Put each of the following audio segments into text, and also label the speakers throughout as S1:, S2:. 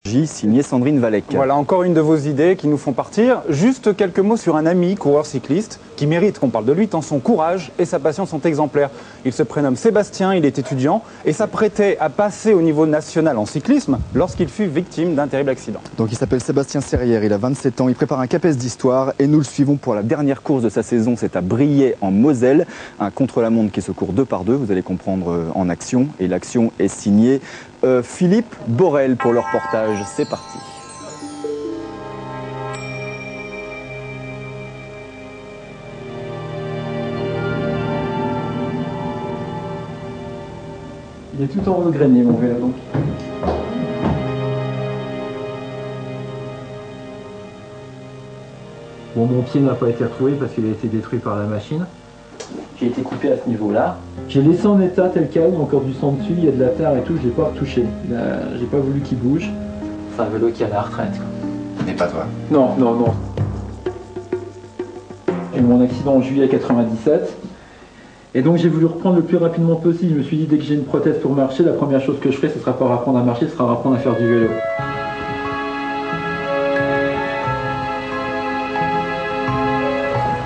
S1: Signé Sandrine Valec.
S2: Voilà encore une de vos idées qui nous font partir. Juste quelques mots sur un ami coureur cycliste qui mérite qu'on parle de lui tant son courage et sa passion sont exemplaires. Il se prénomme Sébastien, il est étudiant et s'apprêtait à passer au niveau national en cyclisme lorsqu'il fut victime d'un terrible accident.
S1: Donc il s'appelle Sébastien Serrière, il a 27 ans, il prépare un CAPES d'histoire et nous le suivons pour la dernière course de sa saison, c'est à Briey en Moselle, un contre-la-montre qui se court 2 par 2, vous allez comprendre en action, et l'action est signée Philippe Borel pour le reportage. C'est parti.
S3: Il est tout en haut de grenier, mon vélo, donc. Bon, mon pied n'a pas été retrouvé parce qu'il a été détruit par la machine. J'ai été coupé à ce niveau-là. J'ai laissé en état tel quel, il y a encore du sang dessus, il y a de la terre et tout, je l'ai pas retouché. J'ai pas voulu qu'il bouge. C'est un vélo qui est à la retraite, quoi.
S4: Mais pas toi.
S3: Non, non, non. J'ai eu mon accident en juillet 97. Et donc j'ai voulu reprendre le plus rapidement possible. Je me suis dit, dès que j'ai une prothèse pour marcher, la première chose que je ferai, ce sera pas apprendre à marcher, ce sera apprendre à faire du vélo.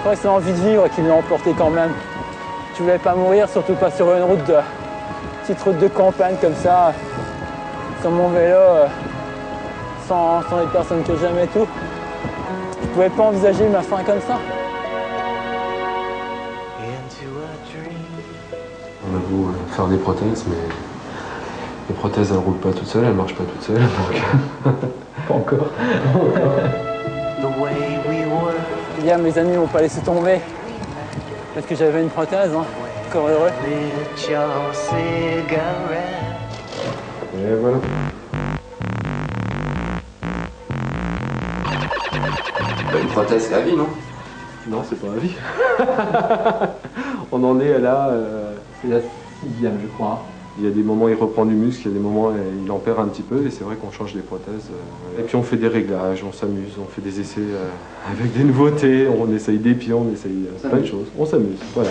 S5: Ouais, c'est l'envie de vivre qui m'a emporté quand même. Je voulais pas mourir, surtout pas sur une petite route de campagne comme ça, sur mon vélo, sans les personnes que j'aime et tout. Je pouvais pas envisager ma fin comme ça.
S6: On a beau faire des prothèses, mais les prothèses elles roulent pas toutes seules, elles marchent pas toutes seules. Donc...
S3: Pas encore.
S5: Hier, mes amis m'ont pas laissé tomber parce que j'avais une prothèse, hein. Encore heureux.
S6: Et voilà.
S4: Une prothèse, c'est la vie, non?
S6: Non, c'est pas la vie. On en est là,
S3: C'est la 6e, je crois.
S6: il y a des moments il reprend du muscle, il y a des moments il en perd un petit peu et c'est vrai qu'on change les prothèses. Et puis on fait des réglages, on s'amuse, on fait des essais avec des nouveautés, on essaye des pieds, on essaye plein de choses. On s'amuse, voilà.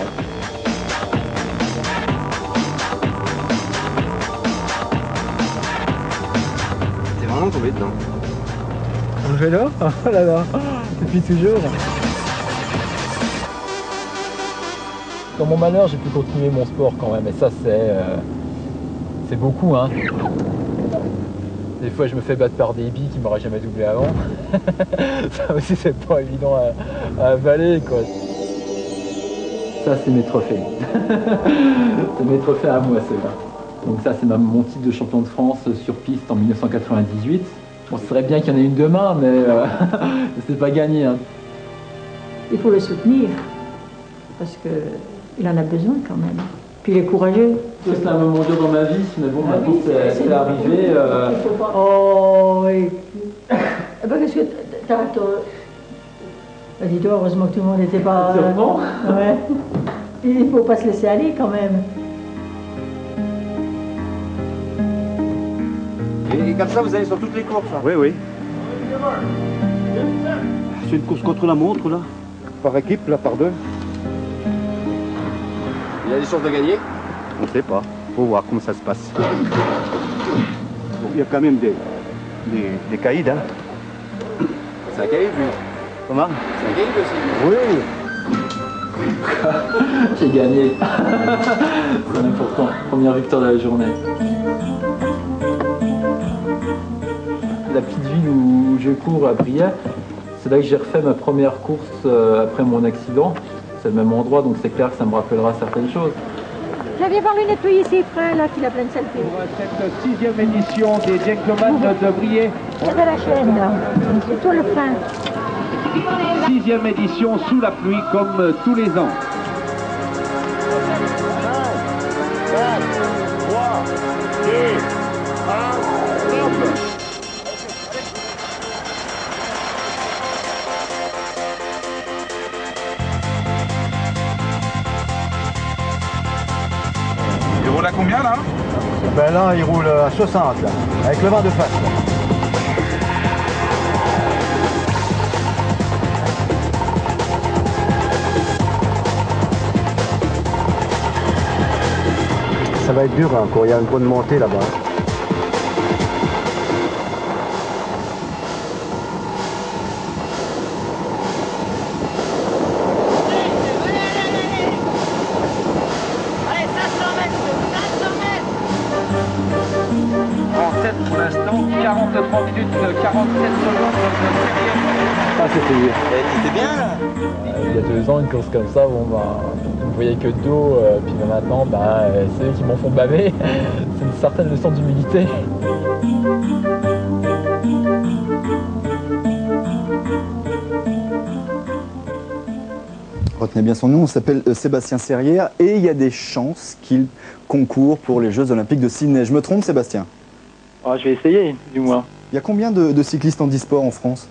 S4: T'es vraiment tombé dedans.
S3: Le vélo? Oh là là, depuis toujours. Dans mon malheur, j'ai pu continuer mon sport quand même, et ça c'est beaucoup, hein. Des fois, je me fais battre par des billes qui m'auraient jamais doublé avant. Ça aussi, c'est pas évident à avaler, quoi. Ça, c'est mes trophées. C'est mes trophées à moi, ceux-là. Donc ça, c'est mon titre de champion de France sur piste en 1998. Bon, ce serait bien qu'il y en ait une demain, mais c'est pas gagné, hein.
S7: Il faut le soutenir, parce qu'il en a besoin quand même. Puis il est courageux.
S3: C'est un moment dur dans ma vie, mais bon, maintenant c'est arrivé.
S7: Il faut pas... Oh oui. Parce que vas-y toi, heureusement que tout le monde n'était pas...
S3: Sûrement.
S7: Ouais. Il ne faut pas se laisser aller quand même.
S4: Et comme ça, vous allez sur toutes les courses, hein?
S8: Oui, oui. C'est une course contre la montre, là. Par équipe, là, par deux.
S4: Il y a des chances de gagner?
S8: On ne sait pas. Faut voir comment ça se passe. Bon, il y a quand même des caïds, hein.
S4: C'est un caïd, lui.
S8: Comment?
S4: C'est un caïd aussi.
S8: Oui.
S3: J'ai gagné. C'est important. Première victoire de la journée. La petite ville où je cours à Briey, c'est là que j'ai refait ma première course après mon accident. C'est le même endroit, donc c'est clair que ça me rappellera certaines choses.
S7: Je viens voir le nettoyer ses freins là, qu'il a plein de saleté.
S9: Pour cette 6e édition des Gentlemen de Briey.
S7: Il y avait la chaîne là, c'est toi le frein.
S9: 6e édition sous la pluie comme tous les ans.
S10: 5, 4, 3, 2, 1, hop!
S2: Il roule à combien là?
S8: Ben là, il roule à 60, là, avec le vent de face. Là. Ça va être dur encore, il y a une bonne montée là-bas.
S9: 43 minutes 47 secondes de
S3: Ah, c'était
S4: T'étais bien là?
S3: il y a 2 ans, une course comme ça, bon, bah, vous ne voyez que de dos, puis maintenant, bah, c'est eux qui m'en font baver. C'est une certaine leçon d'humilité.
S1: Retenez bien son nom, on s'appelle Sébastien Serrière et il y a des chances qu'il concourt pour les Jeux Olympiques de Sydney. Je me trompe, Sébastien?
S11: Je vais essayer, du moins.
S1: Il y a combien de cyclistes handisport en France?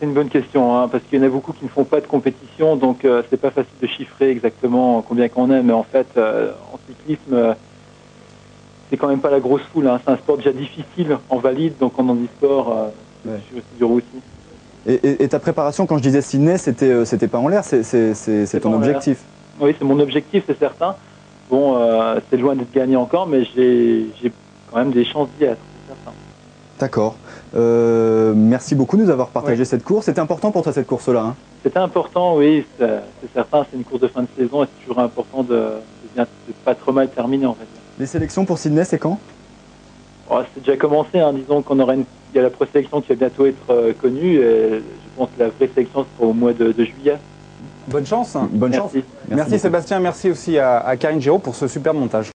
S11: C'est une bonne question, hein, parce qu'il y en a beaucoup qui ne font pas de compétition, donc c'est pas facile de chiffrer exactement combien qu'on est, mais en fait, en cyclisme, c'est quand même pas la grosse foule. Hein. C'est un sport déjà difficile en valide, donc en handisport, c'est dur aussi.
S1: Et ta préparation, quand je disais Sydney, c'était pas en l'air, c'est ton objectif?
S11: Oui, c'est mon objectif, c'est certain. Bon, c'est loin d'être gagné encore, mais j'ai quand même des chances d'y être, c'est certain.
S1: D'accord. Merci beaucoup de nous avoir partagé cette course. C'était important pour toi cette course-là, hein?
S11: C'était important, oui, c'est certain. C'est une course de fin de saison et c'est toujours important de pas trop mal terminer, on va dire.
S1: Les sélections pour Sydney, c'est quand?
S11: C'est déjà commencé, hein. Disons qu'on aura il y a la présélection qui va bientôt être connue. Et je pense que la vraie sélection sera au mois de juillet.
S2: Bonne chance.
S1: Bonne chance.
S11: Merci.
S2: Merci Sébastien, merci aussi à Karine Giraud pour ce super montage.